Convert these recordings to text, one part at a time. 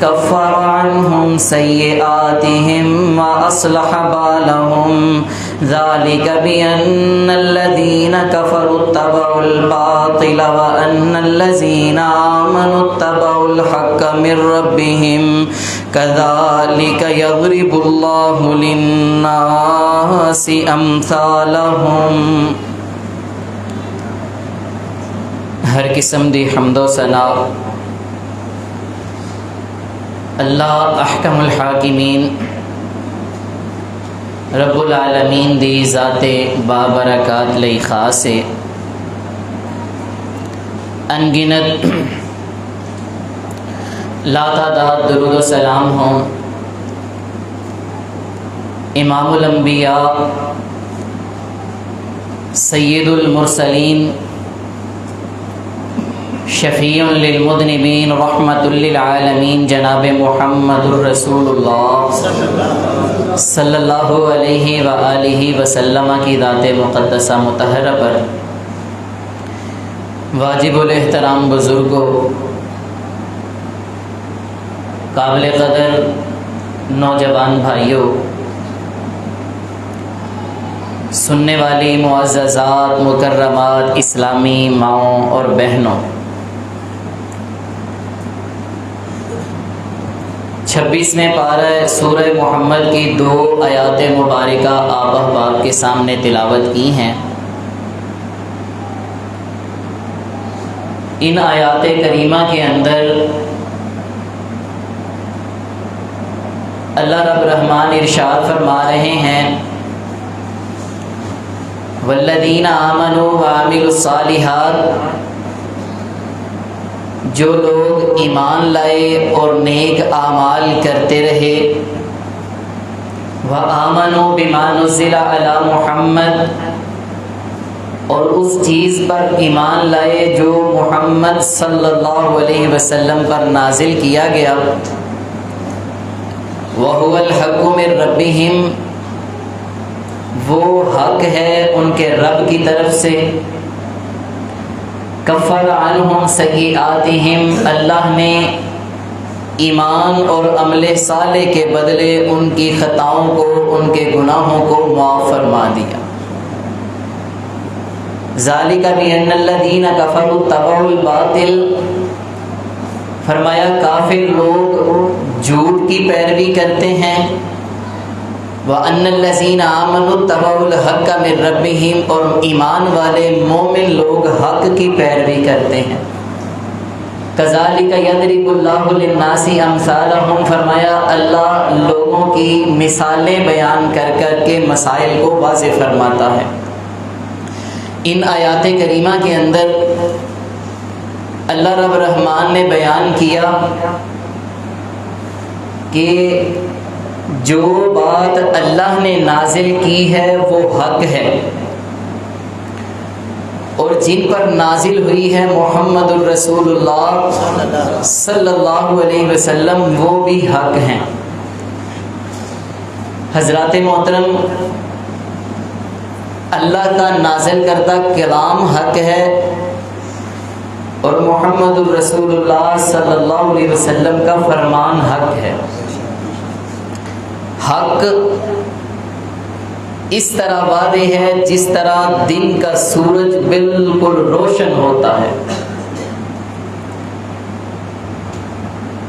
كفر عنهم سيئاتهم وأصلح بالهم ذلك بأن الذين كفروا اتبعوا الباطل وأن الذين آمنوا اتبعوا الحق من ربهم كذلك يضرب الله للناس أمثالهم. ہر قسم دی حمد و ثنا اللہ احکم الحاکمین رب العالمین دی ذات بابرکات لئی خاص ہے. انگنت لا تعداد درود و سلام ہوں امام الانبیاء سید المرسلین شفیع للمذنبین رحمت للعالمین جناب محمد الرسول اللہ صلی اللہ علیہ وآلہ وسلم کی ذات مقدسہ مطہرہ پر واجب الاحترام بزرگوں، قابل قدر نوجوان بھائیوں، سننے والی معززات مکرمات اسلامی ماؤں اور بہنوں، 26ویں پارہ سورہ محمد کی 2 آیات مبارکہ آپ احباب کے سامنے تلاوت کی ہیں. ان آیات کریمہ کے اندر اللہ رب رحمان ارشاد فرما رہے ہیں والذین آمنوا وعملوا الصالحات، جو لوگ ایمان لائے اور نیک اعمال کرتے رہے، وآمنوا بما نزل علی محمد، اور اس چیز پر ایمان لائے جو محمد صلی اللہ علیہ وسلم پر نازل کیا گیا، وَهُوَ الْحَقُّ مِن رَبِّهِمْ، وہ حق ہے ان کے رب کی طرف سے، کفر عنہم سیئاتہم، اللہ نے ایمان اور عمل صالح کے بدلے ان کی خطاؤں کو، ان کے گناہوں کو معاف فرما دیا. ذالک بأن الذین کفروا اتبعوا الباطل، فرمایا کافر لوگ جھوٹ کی پیروی کرتے ہیں، وَأَنَّ الَّذِينَ آمَنُوا اتَّبَعُوا الْحَقَّ مِن رَبِّهِمْ، اور ایمان والے مومن لوگ حق کی پیروی کرتے ہیں. كَذَلِكَ يَضْرِبُ اللَّهُ لِلنَّاسِ أَمْثَالَهُمْ، فرمایا اللہ لوگوں کی مثالیں بیان کر کر کے مسائل کو واضح فرماتا ہے. ان آیات کریمہ کے اندر اللہ رب رحمان نے بیان کیا کہ جو بات اللہ نے نازل کی ہے وہ حق ہے، اور جن پر نازل ہوئی ہے محمد الرسول اللہ صلی اللہ علیہ وسلم وہ بھی حق ہیں. حضرات محترم، اللہ کا نازل کردہ کلام حق ہے اور محمد الرسول اللہ صلی اللہ علیہ وسلم کا فرمان حق ہے. حق اس طرح واضح ہے جس طرح دن کا سورج بالکل روشن ہوتا ہے،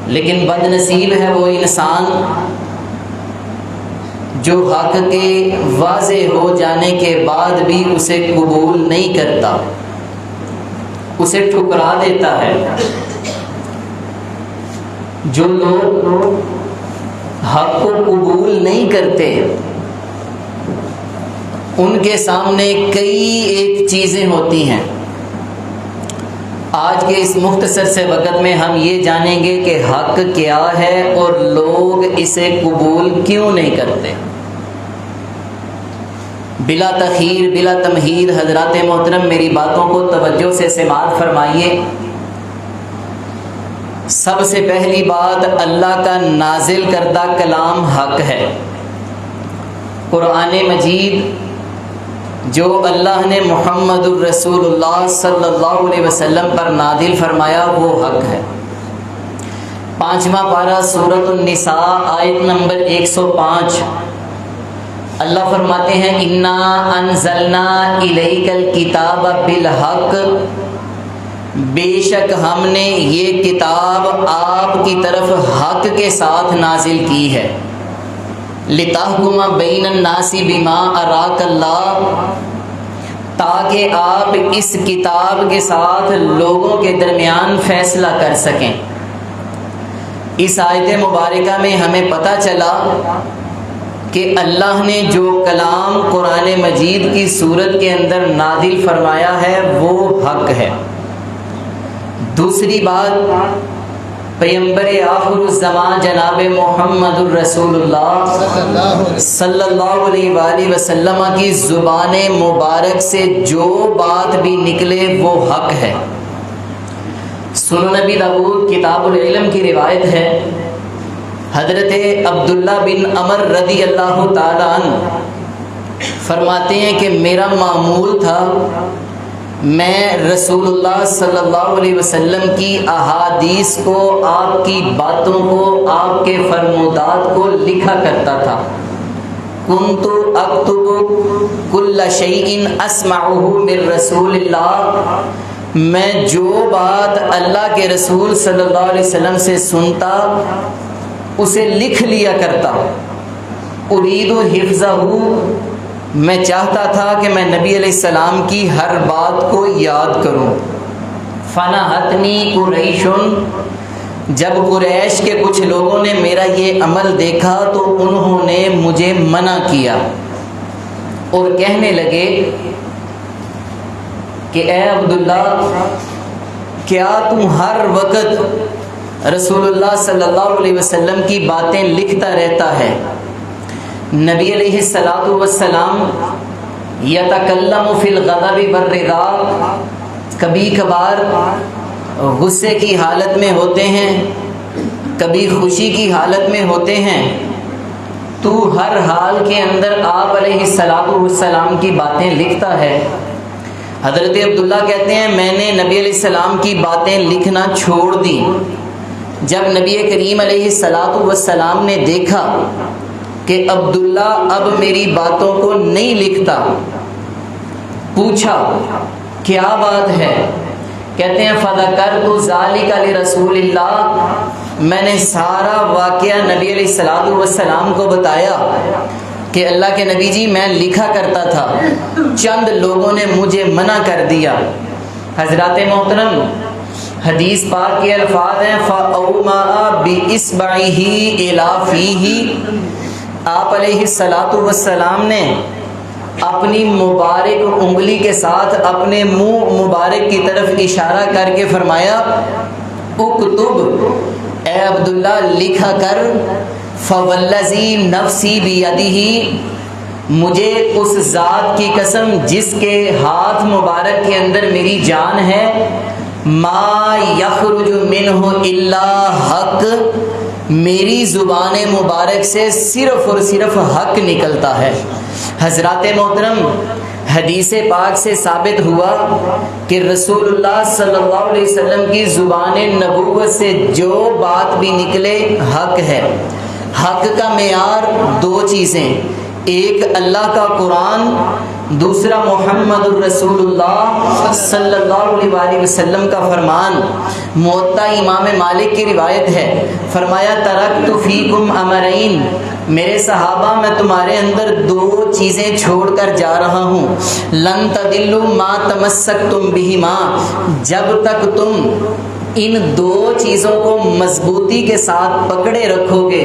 لیکن بد نصیب ہے وہ انسان جو حق کے واضح ہو جانے کے بعد بھی اسے قبول نہیں کرتا، اسے ٹھکرا دیتا ہے. جو لوگ حق کو قبول نہیں کرتے ان کے سامنے کئی ایک چیزیں ہوتی ہیں. آج کے اس مختصر سے وقت میں ہم یہ جانیں گے کہ حق کیا ہے اور لوگ اسے قبول کیوں نہیں کرتے. بلا تخیر بلا تمہید حضرات محترم میری باتوں کو توجہ سے سماعت فرمائیے. سب سے پہلی بات، اللہ کا نازل کردہ کلام حق ہے. قرآن مجید جو اللہ نے محمد الرسول اللہ صلی اللہ علیہ وسلم پر نازل فرمایا وہ حق ہے. 5واں پارہ سورۃ النساء آیت نمبر 105۔ اللہ فرماتے ہیں انا انزلنا الیک الکتاب بالحق، بے شک ہم نے یہ کتاب آپ کی طرف حق کے ساتھ نازل کی ہے، لتحکم بین الناس بما اراک اللہ، تاکہ آپ اس کتاب کے ساتھ لوگوں کے درمیان فیصلہ کر سکیں۔ اس آیت مبارکہ میں ہمیں پتہ چلا کہ اللہ نے جو کلام قرآن مجید کی صورت کے اندر نازل فرمایا ہے وہ حق ہے۔ دوسری بات، پیغمبر آخر الزمان جناب محمد الرسول اللہ صلی اللہ علیہ وآلہ وسلم کی زبان مبارک سے جو بات بھی نکلے وہ حق ہے۔ سنن نبی داؤد کتاب العلم کی روایت ہے، حضرت عبداللہ بن عمر رضی اللہ تعالیٰ عنہ فرماتے ہیں کہ میرا معمول تھا میں رسول اللہ صلی اللہ علیہ وسلم کی احادیث کو، آپ کی باتوں کو، آپ کے فرمودات کو لکھا کرتا تھا۔ کنت اکتب کل شیء اسمعہ من رسول اللہ، میں جو بات اللہ کے رسول صلی اللہ علیہ وسلم سے سنتا اسے لکھ لیا کرتا۔ ارید حفظہ، میں چاہتا تھا کہ میں نبی علیہ السلام کی ہر بات کو یاد کروں۔ فنہتنی قریش، جب قریش کے کچھ لوگوں نے میرا یہ عمل دیکھا تو انہوں نے مجھے منع کیا اور کہنے لگے کہ اے عبداللہ، کیا تم ہر وقت رسول اللہ صلی اللہ علیہ وسلم کی باتیں لکھتا رہتا ہے؟ نبی علیہ الصلوۃ والسلام یتکلم فی الغضب والرضا، کبھی کبھار غصے کی حالت میں ہوتے ہیں، کبھی خوشی کی حالت میں ہوتے ہیں، تو ہر حال کے اندر آپ علیہ الصلوۃ والسلام کی باتیں لکھتا ہے۔ حضرت عبداللہ کہتے ہیں میں نے نبی علیہ السلام کی باتیں لکھنا چھوڑ دی۔ جب نبی کریم علیہ الصلوۃ والسلام نے دیکھا کہ عبداللہ اب میری باتوں کو نہیں لکھتا، پوچھا کیا بات ہے؟ کہتے ہیں فذکرت ذلک لرسول اللہ، میں نے سارا واقعہ نبی علیہ الصلوۃ والسلام کو بتایا کہ اللہ کے نبی جی میں لکھا کرتا تھا، چند لوگوں نے مجھے منع کر دیا۔ حضرات محترم، حدیث پاک کے الفاظ ہیں فَأَوْمَأَ بِإِصْبَعِهِ إِلَى فِيهِ، آپ علیہ الصلوۃ والسلام نے اپنی مبارک انگلی کے ساتھ اپنے منہ مبارک کی طرف اشارہ کر کے فرمایا اکتب، اے عبداللہ لکھا کر، فوالذی نفسی بیدہ، مجھے اس ذات کی قسم جس کے ہاتھ مبارک کے اندر میری جان ہے، ما یخرج منہ الا حق، میری زبان مبارک سے صرف اور صرف حق نکلتا ہے۔ حضرات محترم، حدیث پاک سے ثابت ہوا کہ رسول اللہ صلی اللہ علیہ وسلم کی زبان نبوت سے جو بات بھی نکلے حق ہے۔ حق کا معیار دو چیزیں، ایک اللہ کا قرآن، دوسرا محمد الرسول اللہ صلی اللہ علیہ وآلہ وسلم کا فرمان۔ موطا امام مالک کی روایت ہے، فرمایا ترکت فیکم امرین، میرے صحابہ میں تمہارے اندر دو چیزیں چھوڑ کر جا رہا ہوں، لن تضلوا ما تمسکتم بہما، جب تک تم ان دو چیزوں کو مضبوطی کے ساتھ پکڑے رکھو گے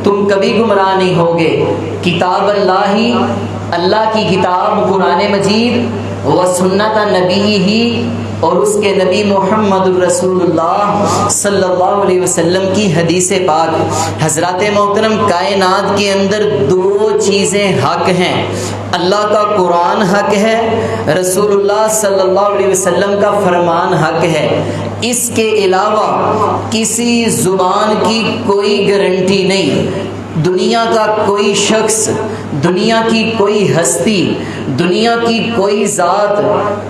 تم کبھی گمراہ نہیں ہوگے، کتاب اللہ کی کتاب قرآن مجید، و سنت نبی ہی، اور اس کے نبی محمد الرسول اللہ صلی اللہ علیہ وسلم کی حدیث پاک۔ حضرات محترم، کائنات کے اندر دو چیزیں حق ہیں، اللہ کا قرآن حق ہے، رسول اللہ صلی اللہ علیہ وسلم کا فرمان حق ہے۔ اس کے علاوہ کسی زبان کی کوئی گارنٹی نہیں، دنیا کا کوئی شخص دنیا کی کوئی ہستی، دنیا کی کوئی ذات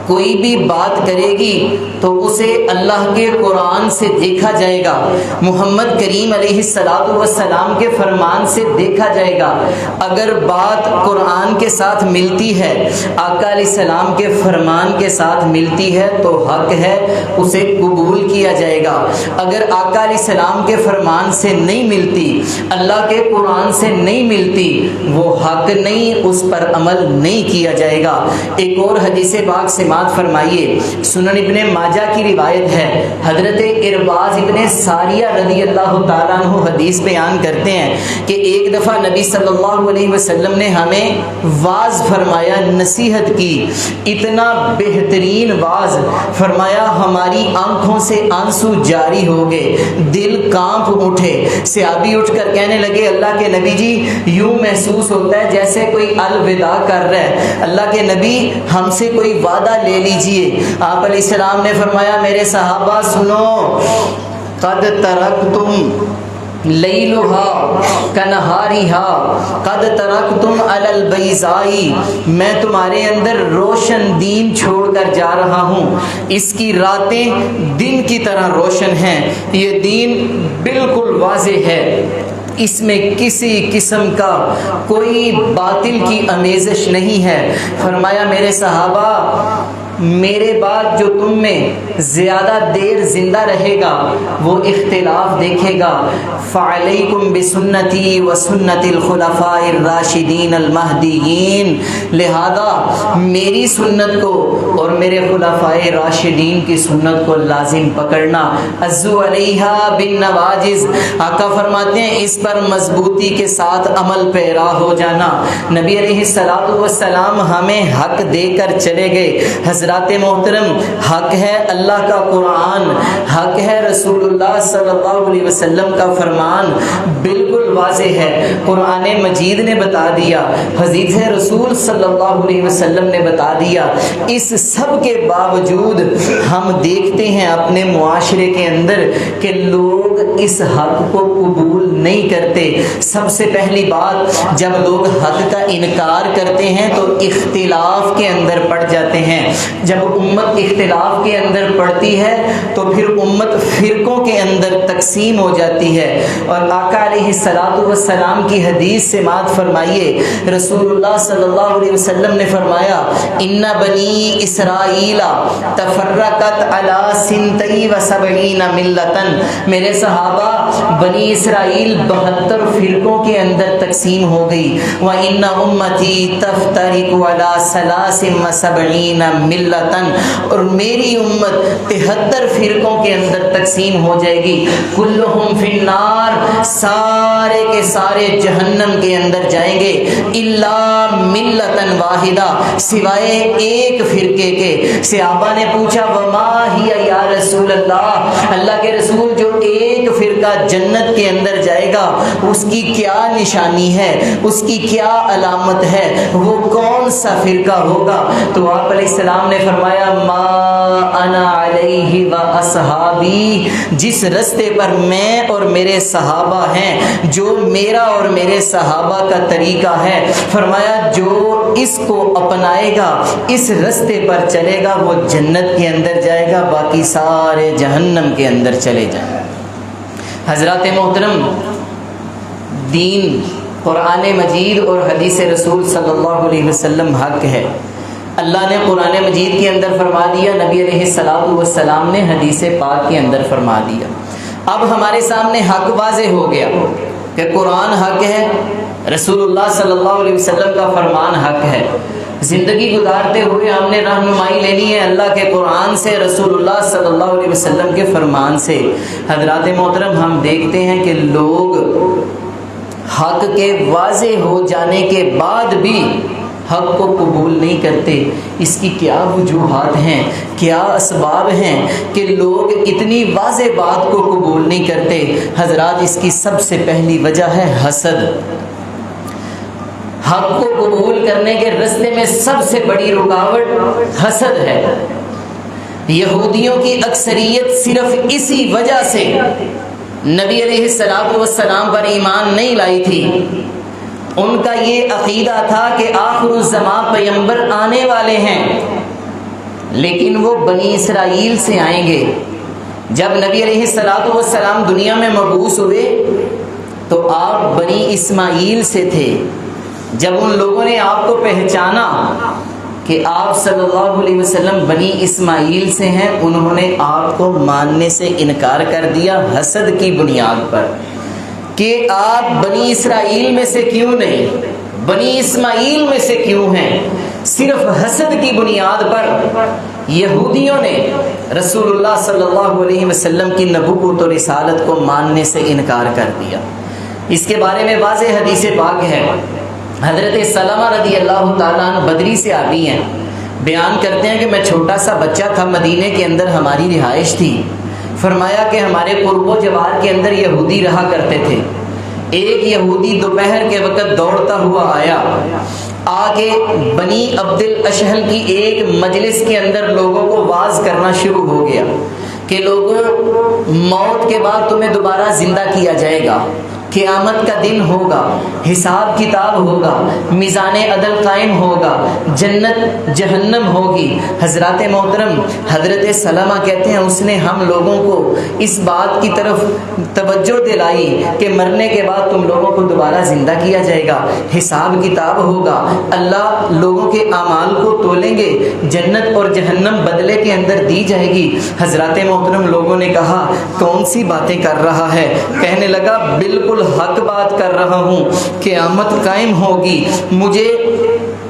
کوئی بھی بات کرے گی تو اسے اللہ کے قرآن سے دیکھا جائے گا، محمد کریم علیہ السلام کے فرمان سے دیکھا جائے گا۔ اگر بات قرآن کے ساتھ ملتی ہے، آقا علیہ السلام کے فرمان کے ساتھ ملتی ہے تو حق ہے، اسے قبول کیا جائے گا۔ اگر آقا علیہ السلام کے فرمان سے نہیں ملتی، اللہ کے قرآن سے نہیں ملتی، وہ حق نہیں، اس پر عمل نہیں کیا جائے گا۔ ایک اور حدیث پاک سماعت فرمائیے، سنن ابن ماجہ کی روایت ہے، حضرت ارباز ابن ساریہ رضی اللہ تعالیٰ عنہ حدیث بیان کرتے ہیں کہ ایک دفعہ نبی صلی اللہ علیہ وسلم نے ہمیں واعظ فرمایا، نصیحت کی، اتنا بہترین واعظ فرمایا ہماری آنکھوں سے آنسو جاری ہو گئے، دل کانپ اٹھے۔ صحابی اٹھ کر کہنے لگے اللہ کے نبی جی یوں محسوس ہوتا ہے جیسے کوئی الوداع کر رہا ہے، اللہ کے نبی ہم سے کوئی وعدہ لے لیجئے۔ آپ علیہ السلام نے فرمایا میرے صحابہ سنو، قد ترکتم لیلھا کنہاریھا قد ترکتم علی البیضاء، میں تمہارے اندر روشن دین چھوڑ کر جا رہا ہوں، اس کی راتیں دن کی طرح روشن ہیں، یہ دین بالکل واضح ہے، اس میں کسی قسم کا کوئی باطل کی آمیزش نہیں ہے۔ فرمایا میرے صحابہ میرے بعد جو تم میں زیادہ دیر زندہ رہے گا وہ اختلاف دیکھے گا، فعلیکم بسنتی وسنت الخلفاء الراشدین المہدیین، لہذا میری سنت کو اور میرے خلفاء راشدین کی سنت کو لازم پکڑنا، عزو علیہا بالنواجذ، آقا فرماتے ہیں اس پر مضبوطی کے ساتھ عمل پیرا ہو جانا۔ نبی علیہ السلام ہمیں حق دے کر چلے گئے۔ حضرات محترم، حق ہے اللہ کا قرآن، حق ہے رسول اللہ صلی اللہ علیہ وسلم کا فرمان، بالکل واضح ہے، قرآن مجید نے بتا دیا، حدیث رسول صلی اللہ علیہ وسلم نے بتا دیا۔ اس سب کے باوجود ہم دیکھتے ہیں اپنے معاشرے کے اندر کہ لوگ اس حق کو قبول نہیں کرتے۔ سب سے پہلی بات، جب لوگ حق کا انکار کرتے ہیں تو اختلاف کے اندر پڑ جاتے ہیں۔ جب امت اختلاف کے اندر پڑتی ہے تو پھر امت فرقوں کے اندر تقسیم ہو جاتی ہے۔ اور آقا علیہ السلام کی حدیث سے سماعت فرمائیے، رسول اللہ صلی اللہ علیہ وسلم نے فرمایا ان بنی اسرائیل تفرقت علی 72 ملتن، میرے صحابہ بنی اسرائیل 72 فرقوں کے اندر تقسیم ہو گئی، وَإِنَّ أُمَّتِي تَفْتَرِقُ عَلَى 73 ملتن، اور میری امت 73 فرقوں کے اندر تقسیم ہو جائے گی، کلہم فی النار، سارے کے سارے جہنم کے اندر جائیں گے، الا ملتن واحدہ، سوائے ایک فرقے کے۔ صحابہ نے پوچھا وما ہی یا رسول اللہ، اللہ کے رسول جو ایک فرقہ جنت کے اندر جائے گا اس کی کیا نشانی ہے، اس کی کیا علامت ہے، وہ کون سا فرقہ ہوگا؟ تو آپ علیہ السلام نے فرمایا ما انا علیہ و اصحابی، جس رستے پر میں اور میرے صحابہ ہیں، جو میرا اور میرے صحابہ کا طریقہ ہے، فرمایا جو اس کو اپنائے گا، اس رستے پر چلے گا، وہ جنت کے اندر جائے گا، باقی سارے جہنم کے اندر چلے جائیں گے۔ حضرات محترم، دین قرآن مجید اور حدیث رسول صلی اللہ علیہ وسلم حق ہے۔ اللہ نے قرآن مجید کے اندر فرما دیا، نبی علیہ السلام نے حدیث پاک کے اندر فرما دیا۔ اب ہمارے سامنے حق واضح ہو گیا کہ قرآن حق ہے، رسول اللہ صلی اللہ علیہ وسلم کا فرمان حق ہے۔ زندگی گزارتے ہوئے ہم نے رہنمائی لینی ہے اللہ کے قرآن سے، رسول اللہ صلی اللہ علیہ وسلم کے فرمان سے۔ حضرات محترم، ہم دیکھتے ہیں کہ لوگ حق کے واضح ہو جانے کے بعد بھی حق کو قبول نہیں کرتے۔ اس کی کیا وجوہات ہیں، کیا اسباب ہیں کہ لوگ اتنی واضح بات کو قبول نہیں کرتے؟ حضرات، اس کی سب سے پہلی وجہ ہے حسد۔ حق کو قبول کرنے کے راستے میں سب سے بڑی رکاوٹ حسد ہے۔ یہودیوں کی اکثریت صرف اسی وجہ سے نبی علیہ السلام پر ایمان نہیں لائی تھی۔ ان کا یہ عقیدہ تھا کہ آخر الزمان پیغمبر آنے والے ہیں، لیکن وہ بنی اسرائیل سے آئیں گے۔ جب نبی علیہ الصلوۃ والسلام دنیا میں مبعوث ہوئے تو آپ بنی اسماعیل سے تھے۔ جب ان لوگوں نے آپ کو پہچانا کہ آپ صلی اللہ علیہ وسلم بنی اسماعیل سے ہیں، انہوں نے آپ کو ماننے سے انکار کر دیا حسد کی بنیاد پر کہ آپ بنی اسرائیل میں سے کیوں نہیں، بنی اسماعیل میں سے کیوں ہیں۔ صرف حسد کی بنیاد پر یہودیوں نے رسول اللہ صلی اللہ علیہ وسلم کی نبوت و رسالت کو ماننے سے انکار کر دیا۔ اس کے بارے میں واضح حدیث پاک ہے۔ حضرت سلمہ رضی اللہ تعالیٰ عنہ بدری سے آبی ہیں، بیان کرتے ہیں کہ میں چھوٹا سا بچہ تھا، مدینے کے اندر ہماری رہائش تھی۔ فرمایا کہ ہمارے قرب و جوار کے اندر یہودی رہا کرتے تھے۔ ایک یہودی دوپہر کے وقت دوڑتا ہوا آیا، آگے بنی عبد الاشہل کی ایک مجلس کے اندر لوگوں کو واعظ کرنا شروع ہو گیا کہ لوگوں، موت کے بعد تمہیں دوبارہ زندہ کیا جائے گا، قیامت کا دن ہوگا، حساب کتاب ہوگا، میزان عدل قائم ہوگا، جنت جہنم ہوگی۔ حضرات محترم حضرت سلمہ کہتے ہیں اس نے ہم لوگوں کو اس بات کی طرف توجہ دلائی کہ مرنے کے بعد تم لوگوں کو دوبارہ زندہ کیا جائے گا، حساب کتاب ہوگا، اللہ لوگوں کے اعمال کو تولیں گے، جنت اور جہنم بدلے کے اندر دی جائے گی۔ حضرات محترم لوگوں نے کہا کون سی باتیں کر رہا ہے؟ کہنے لگا بالکل حق بات کر رہا ہوں، قیامت قائم ہوگی، مجھے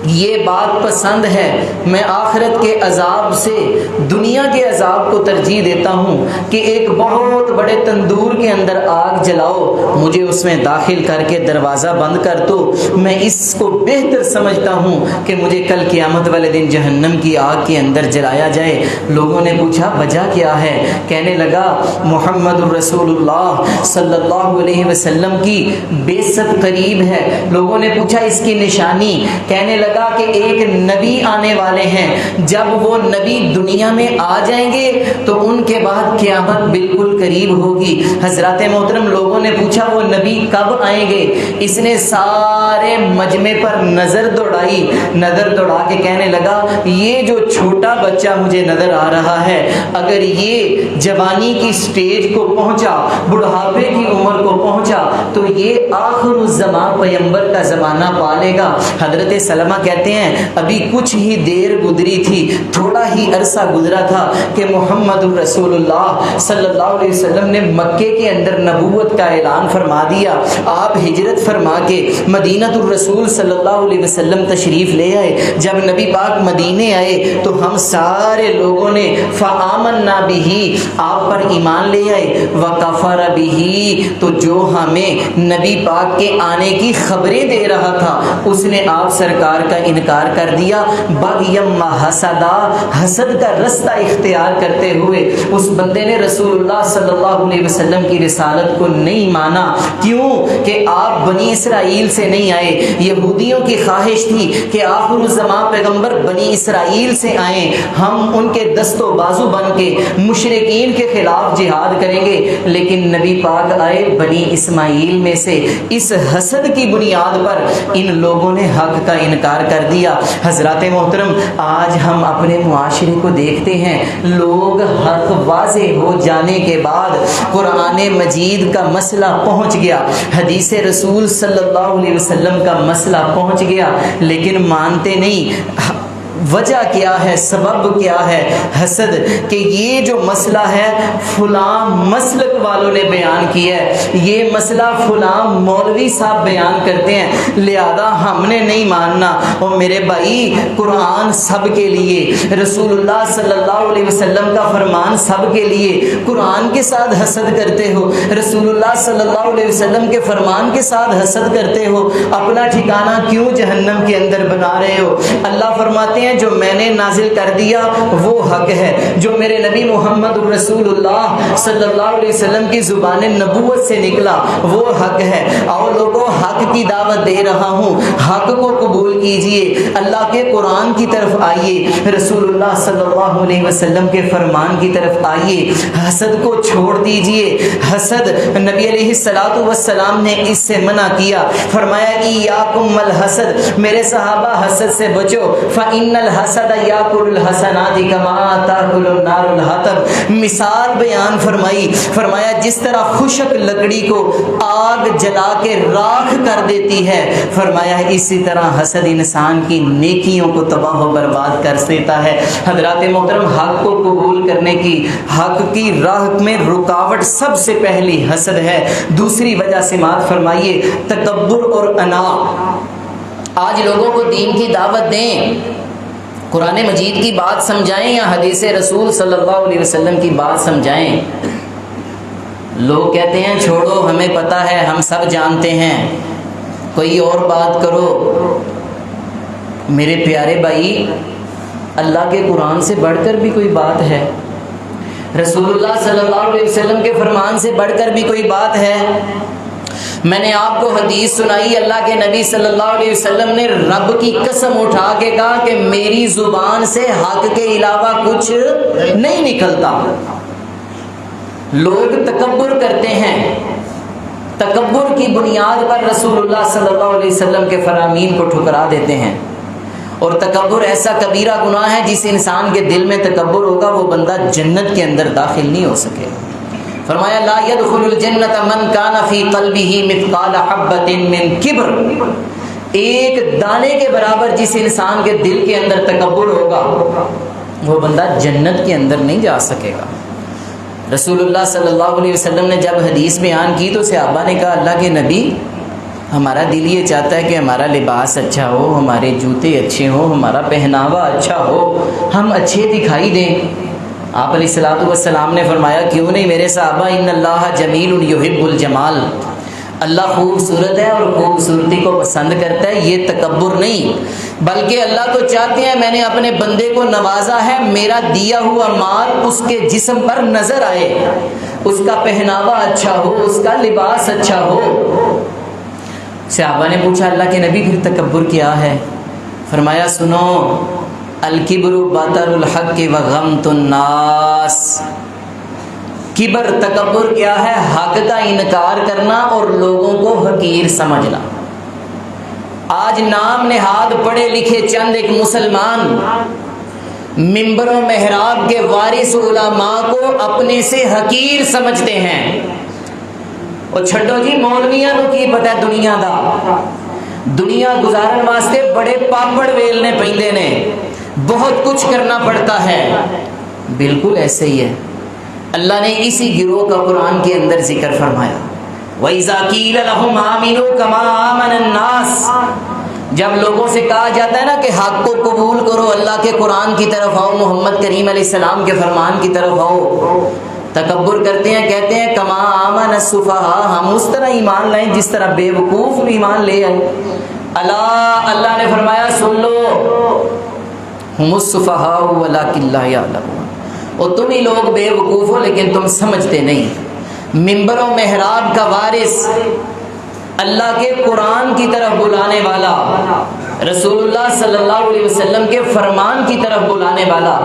یہ بات پسند ہے، میں آخرت کے عذاب سے دنیا کے عذاب کو ترجیح دیتا ہوں کہ ایک بہت بڑے تندور کے اندر آگ جلاؤ، مجھے اس میں داخل کر کے دروازہ بند کر دو، میں اس کو بہتر سمجھتا ہوں کہ مجھے کل قیامت والے دن جہنم کی آگ کے اندر جلایا جائے۔ لوگوں نے پوچھا وجہ کیا ہے؟ کہنے لگا محمد الرسول اللہ صلی اللہ علیہ وسلم کی بعثت قریب ہے۔ لوگوں نے پوچھا اس کی نشانی؟ کہنے لگا کہ ایک نبی آنے والے ہیں، جب وہ نبی دنیا میں آ جائیں گے تو ان کے بعد قیامت بالکل قریب ہوگی۔ حضرات محترم لوگوں نے پوچھا وہ نبی کب آئیں گے؟ اس نے سارے مجمع پر نظر دوڑائی، نظر دوڑا کے کہنے لگا یہ جو چھوٹا بچہ مجھے نظر آ رہا ہے، اگر یہ جوانی کی سٹیج کو پہنچا، بڑھاپے کی عمر کو پہنچا تو یہ آخر الزمان پیغمبر کا زمانہ پالے گا۔ حضرت سلمہ کہتے ہیں ابھی کچھ ہی دیر گزری تھی، تھوڑا ہی عرصہ گزرا تھا کہ محمد الرسول اللہ صلی اللہ علیہ وسلم نے مکے کے اندر نبوت کا اعلان فرما دیا۔ آپ ہجرت فرما کے مدینہ الرسول صلی اللہ علیہ وسلم تشریف لے آئے۔ جب نبی پاک مدینے آئے تو ہم سارے لوگوں نے فآمنا بہ، آپ پر ایمان لے آئے، وکفر بہ، تو جو ہمیں نبی پاک کے آنے کی خبریں دے رہا تھا اس نے آپ سرکار کا انکار کر دیا۔ بغیم حسدا، حسد کا رستہ اختیار کرتے ہوئے اس بندے نے رسول اللہ صلی اللہ علیہ وسلم کی رسالت کو نہیں مانا۔ کیوں کہ آپ بنی اسرائیل سے نہیں آئے۔ یہودیوں کی خواہش تھی کہ آخر الزمان پیغمبر بنی اسرائیل سے آئیں، ہم ان کے دست و بازو بن کے مشرکین کے خلاف جہاد کریں گے، لیکن نبی پاک آئے بنی اسماعیل میں سے۔ اس حسد کی بنیاد پر ان لوگوں نے حق کا انکار کر دیا۔ حضرات محترم آج ہم اپنے معاشرے کو دیکھتے ہیں، لوگ حق واضح ہو جانے کے بعد قرآن مجید کا مسئلہ پہنچ گیا، حدیث رسول صلی اللہ علیہ وسلم کا مسئلہ پہنچ گیا، لیکن مانتے نہیں۔ وجہ کیا ہے؟ سبب کیا ہے؟ حسد، کہ یہ جو مسئلہ ہے فلاں مسلک والوں نے بیان کیا ہے، یہ مسئلہ فلاں مولوی صاحب بیان کرتے ہیں، لہذا ہم نے نہیں ماننا۔ اور میرے بھائی قرآن سب کے لیے، رسول اللہ صلی اللہ علیہ وسلم کا فرمان سب کے لیے، قرآن کے ساتھ حسد کرتے ہو، رسول اللہ صلی اللہ علیہ وسلم کے فرمان کے ساتھ حسد کرتے ہو، اپنا ٹھکانہ کیوں جہنم کے اندر بنا رہے ہو؟ اللہ فرماتے ہیں جو میں نے نازل کر دیا وہ حق ہے، جو میرے نبی محمد رسول اللہ صلی اللہ علیہ وسلم کی زبان نبوت سے نکلا وہ حق ہے۔ اور لوگوں حق کی دعوت دے رہا ہوں، حق کو قبول کیجئے، اللہ کے قرآن کی طرف آئیے، رسول اللہ صلی اللہ علیہ وسلم کے فرمان کی طرف آئیے، حسد کو چھوڑ دیجئے۔ حسد نبی علیہ الصلوۃ والسلام نے اس سے منع کیا، فرمایا ایاکم الحسد، میرے صحابہ حسد سے بچو، فإن الحسد یاکل الحسنات کما تاکل النار الحطب۔ مثال بیان فرمائی، فرمایا جس طرح خشک لکڑی کو آگ جلا کے راکھ کر دیتی ہے، فرمایا اسی طرح حسد انسان کی نیکیوں کو تباہ و برباد کر دیتا ہے۔ حضرات محترم، حق کو قبول کرنے کی، حق کی راہ میں رکاوٹ سب سے پہلی حسد ہے۔ دوسری وجہ سماعت فرمائیے، تکبر اور انا۔ آج لوگوں کو دین کی دعوت دیں، قرآن مجید کی بات سمجھائیں یا حدیث رسول صلی اللہ علیہ وسلم کی بات سمجھائیں، لوگ کہتے ہیں چھوڑو ہمیں پتہ ہے، ہم سب جانتے ہیں، کوئی اور بات کرو۔ میرے پیارے بھائی، اللہ کے قرآن سے بڑھ کر بھی کوئی بات ہے؟ رسول اللہ صلی اللہ علیہ وسلم کے فرمان سے بڑھ کر بھی کوئی بات ہے؟ میں نے آپ کو حدیث سنائی، اللہ کے نبی صلی اللہ علیہ وسلم نے رب کی قسم اٹھا کے کہا کہ میری زبان سے حق کے علاوہ کچھ نہیں نکلتا۔ لوگ تکبر کرتے ہیں، تکبر کی بنیاد پر رسول اللہ صلی اللہ علیہ وسلم کے فرامین کو ٹھکرا دیتے ہیں۔ اور تکبر ایسا کبیرہ گناہ ہے، جس انسان کے دل میں تکبر ہوگا وہ بندہ جنت کے اندر داخل نہیں ہو سکے۔ فرمایا لا يدخل الجنت من كان في قلبه مثقال حبة من کبر، ایک دانے کے برابر جس انسان کے دل کے اندر تکبر ہوگا وہ بندہ جنت کے اندر نہیں جا سکے گا۔ رسول اللہ صلی اللہ علیہ وسلم نے جب حدیث بیان کی تو صحابہ نے کہا اللہ کے نبی، ہمارا دل یہ چاہتا ہے کہ ہمارا لباس اچھا ہو، ہمارے جوتے اچھے ہوں، ہمارا پہناوا اچھا ہو، ہم اچھے دکھائی دیں۔ آپ علیہ الصلوۃ والسلام نے فرمایا کیوں نہیں میرے صحابہ، ان اللہ جمیل یحب الجمال، اللہ خوبصورت ہے اور خوبصورتی کو پسند کرتا ہے، یہ تکبر نہیں، بلکہ اللہ تو چاہتے ہیں میں نے اپنے بندے کو نوازا ہے، میرا دیا ہوا مال اس کے جسم پر نظر آئے، اس کا پہناوا اچھا ہو، اس کا لباس اچھا ہو۔ صحابہ نے پوچھا اللہ کے نبی پھر تکبر کیا ہے؟ فرمایا سنو، الکبر بطر الحق وغمط الناس، کبر تکبر کیا ہے؟ حق کا انکار کرنا اور لوگوں کو حقیر سمجھنا۔ آج نام نہاد پڑھے لکھے چند ایک مسلمان منبر و محراب کے وارث علماء کو اپنے سے حقیر سمجھتے ہیں۔ اور چھڈو جی مولویاں نو کی پتہ ہے دنیا دا، دنیا گزارن واسطے بڑے پاپڑ ویلنے پیندے نے، بہت کچھ کرنا پڑتا ہے۔ بالکل ایسے ہی ہے، اللہ نے اسی گروہ کا قرآن کے اندر ذکر فرمایا، وَإِذَا قِيلَ لَهُمْ آمِنُوا كَمَا آمَنَ النَّاسِ، جب لوگوں سے کہا جاتا ہے نا کہ حق کو قبول کرو، اللہ کے قرآن کی طرف آؤ، محمد کریم علیہ السلام کے فرمان کی طرف آؤ، تکبر کرتے ہیں، کہتے ہیں کما آمن السفہاء، ہم اس طرح ایمان لائیں جس طرح بے وقوف ایمان لے آئے۔ اللہ نے فرمایا سن لو، ہم السفہاء ولکن لا یعلمون، اور تم ہی لوگ بے وقوف ہو لیکن تم سمجھتے نہیں۔ منبر و محراب کا وارث، اللہ کے قرآن کی طرف بلانے والا، رسول اللہ صلی اللہ علیہ وسلم کے فرمان کی طرف بلانے والا،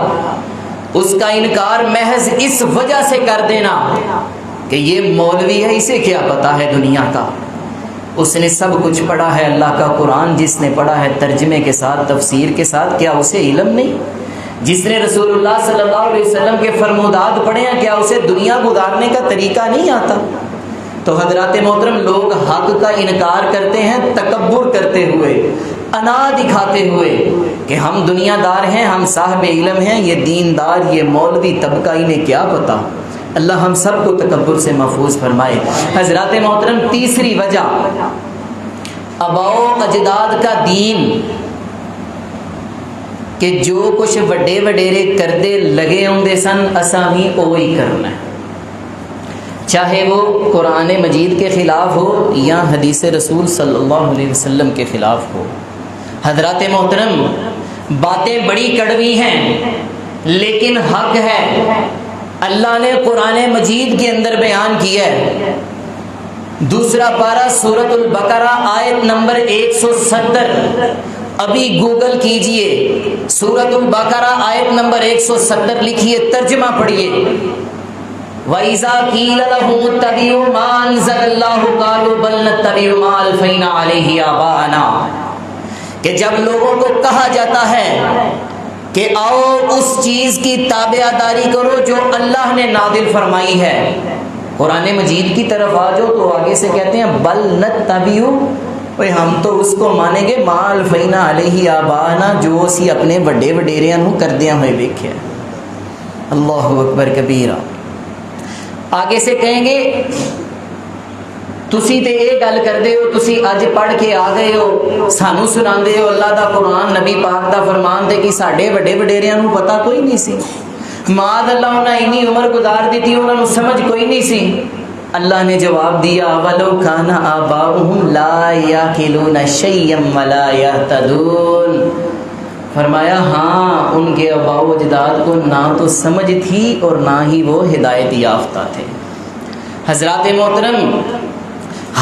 اس کا انکار محض اس وجہ سے کر دینا کہ یہ مولوی ہے، اسے کیا پتا ہے دنیا کا، اس نے سب کچھ پڑھا ہے اللہ کا قرآن، جس نے پڑھا ہے ترجمے کے ساتھ تفسیر کے ساتھ، کیا اسے علم نہیں؟ جس نے رسول اللہ صلی اللہ علیہ وسلم کے فرمودات پڑھے ہیں، کیا اسے دنیا گزارنے کا طریقہ نہیں آتا؟ تو حضرات محترم، لوگ حق کا انکار کرتے ہیں تکبر کرتے ہوئے، انا دکھاتے ہوئے کہ ہم دنیا دار ہیں، ہم صاحب علم ہیں، یہ دیندار، یہ مولوی طبقہ، انہیں کیا پتا۔ اللہ ہم سب کو تکبر سے محفوظ فرمائے۔ حضرات محترم، تیسری وجہ، آباؤ اجداد کا دین کہ جو کچھ وڈے وڈیرے کردے لگے ہوندے سن، اساں بھی اوہی کرنا ہے، چاہے وہ قرآن مجید کے خلاف ہو یا حدیث رسول صلی اللہ علیہ وسلم کے خلاف ہو۔ حضرات محترم، باتیں بڑی کڑوی ہیں لیکن حق ہے، اللہ نے قرآن مجید کے اندر بیان کیا ہے۔ دوسرا پارہ سورۃ البقرہ آیت نمبر 170، ابھی گوگل کیجئے، سورۃ البقرہ آیت نمبر 170 لکھیے، ترجمہ پڑھیے۔ وَإِذَا قِيلَ لَهُمُ اتَّبِعُوا مَا أَنزَلَ اللَّهُ قَالُوا بَلْ نَتَّبِعُ مَا أَلْفَيْنَا عَلَيْهِ آبَاءَنَا، کہ جب لوگوں کو کہا جاتا ہے کہ آؤ اس چیز کی تابعداری کرو جو اللہ نے نازل فرمائی ہے، قرآن مجید کی طرف آ جاؤ تو آگے سے کہتے ہیں بل نتبعو، ہم تو اس کو مانیں گے ما الفینا علیہ آبانا، جو اسی اپنے بڑے وڈیریاں نو کردیاں ہوئے ویکھیا۔ اللہ اکبر کبیرہ۔ آگے سے کہیں گے تسی تے یہ گل کردے ہو، تسی اج پڑھ کے آ گئے ہو، سانو سناندے ہو اللہ دا قرآن، نبی پاک دا فرمان تے کہ ساڈے وڈے وڈیریاں نو پتہ کوئی نہیں سی، معاذ اللہ انہاں اینی عمر گزار دیتی، انہاں نو سمجھ کوئی نہیں سی۔ اللہ نے جواب دیا وَلَوْ كَانَ آبَاؤُهُمْ لَا يَعْقِلُونَ شَيْئًا وَلَا يَهْتَدُونَ، فرمایا ہاں ان کے آباء و اجداد کو نہ تو سمجھ تھی اور نہ ہی وہ ہدایت یافتہ تھے۔ حضرات محترم،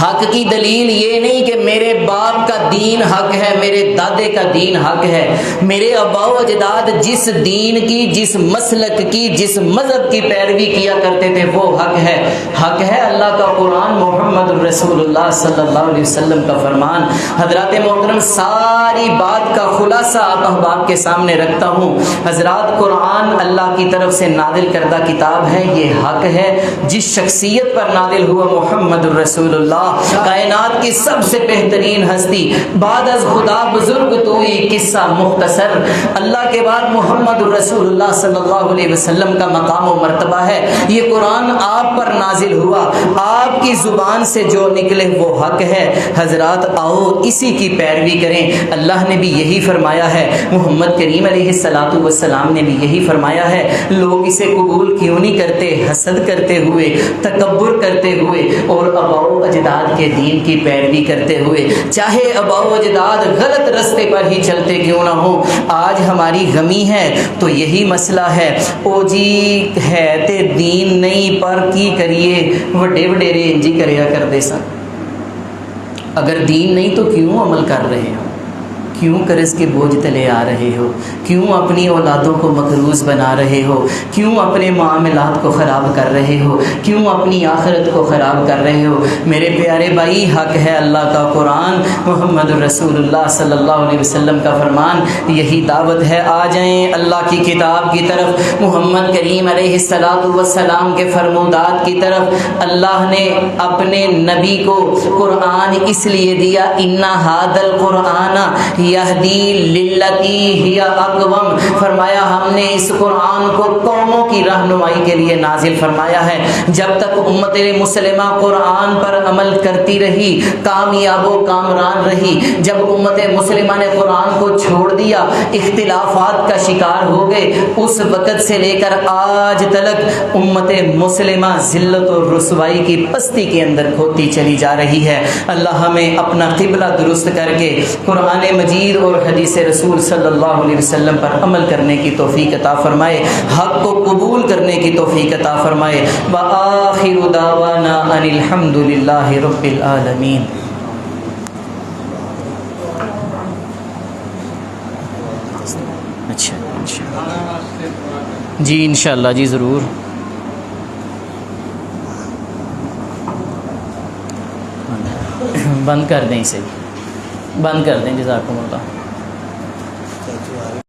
حق کی دلیل یہ نہیں کہ میرے باپ کا دین حق ہے، میرے دادے کا دین حق ہے، میرے آباء و اجداد جس دین کی، جس مسلک کی، جس مذہب کی پیروی کیا کرتے تھے وہ حق ہے۔ حق ہے اللہ کا قرآن، محمد رسول اللہ صلی اللہ علیہ وسلم کا فرمان۔ حضرات محترم، ساری بات کا خلاصہ آپ احباب کے سامنے رکھتا ہوں۔ حضرات، قرآن اللہ کی طرف سے نازل کردہ کتاب ہے، یہ حق ہے۔ جس شخصیت پر نازل ہوا محمد رسول اللہ، کائنات کی سب سے بہترین ہستی، بعد از خدا بزرگ توئی، قصہ مختصر، اللہ کے بعد محمد رسول اللہ صلی اللہ علیہ وسلم کا مقام و مرتبہ ہے۔ یہ قرآن آپ پر نازل ہوا، آپ کی زبان سے جو نکلے وہ حق ہے۔ حضرات آؤ اسی کی پیروی کریں۔ اللہ نے بھی یہی فرمایا ہے، محمد کریم علیہ الصلوۃ والسلام نے بھی یہی فرمایا ہے۔ لوگ اسے قبول کیوں نہیں کرتے؟ حسد کرتے ہوئے، تکبر کرتے ہوئے، اور آباء و اجداد کے دین کی پیروی کرتے ہوئے، چاہے آباء و اجداد غلط رستے پر ہی چلتے کیوں نہ ہو۔ آج ہماری غمی ہے تو یہی مسئلہ ہے، او جی ہے تے دین نہیں پر کی کریے، وڈے وڈیرے انجی کریا کرتے سن۔ اگر دین نہیں تو کیوں عمل کر رہے ہو؟ کیوں قرض کے بوجھ تلے آ رہے ہو؟ کیوں اپنی اولادوں کو مقروض بنا رہے ہو؟ کیوں اپنے معاملات کو خراب کر رہے ہو؟ کیوں اپنی آخرت کو خراب کر رہے ہو؟ میرے پیارے بھائی، حق ہے اللہ کا قرآن، محمد رسول اللہ صلی اللہ علیہ وسلم کا فرمان، یہی دعوت ہے۔ آ جائیں اللہ کی کتاب کی طرف، محمد کریم علیہ الصلوۃ والسلام کے فرمودات کی طرف۔ اللہ نے اپنے نبی کو قرآن اس لیے دیا، اِنَّ هَذَا الْقُرْآنَ یہدی للتی ہی اقوم، فرمایا ہم نے اس قرآن کو قوموں کی رہنمائی کے لیے نازل فرمایا ہے۔ جب تک امت مسلمہ قرآن پر عمل کرتی رہی، کامیاب و کامران رہی۔ جب امت مسلمہ نے قرآن کو چھوڑ دیا، اختلافات کا شکار ہو گئے، اس وقت سے لے کر آج تک امت مسلمہ ذلت و رسوائی کی پستی کے اندر کھوتی چلی جا رہی ہے۔ اللہ ہمیں اپنا قبلہ درست کر کے قرآن مجید اور حدیث رسول صلی اللہ علیہ وسلم پر عمل کرنے کی توفیق عطا فرمائے، حق کو قبول کرنے کی توفیق عطا فرمائے۔ وآخر دعوانا ان الحمد للہ رب العالمین۔ اچھا جی، انشاءاللہ جی، ضرور۔ بند کر دیں اسے، بند کر دیں، جزاکم اللہ۔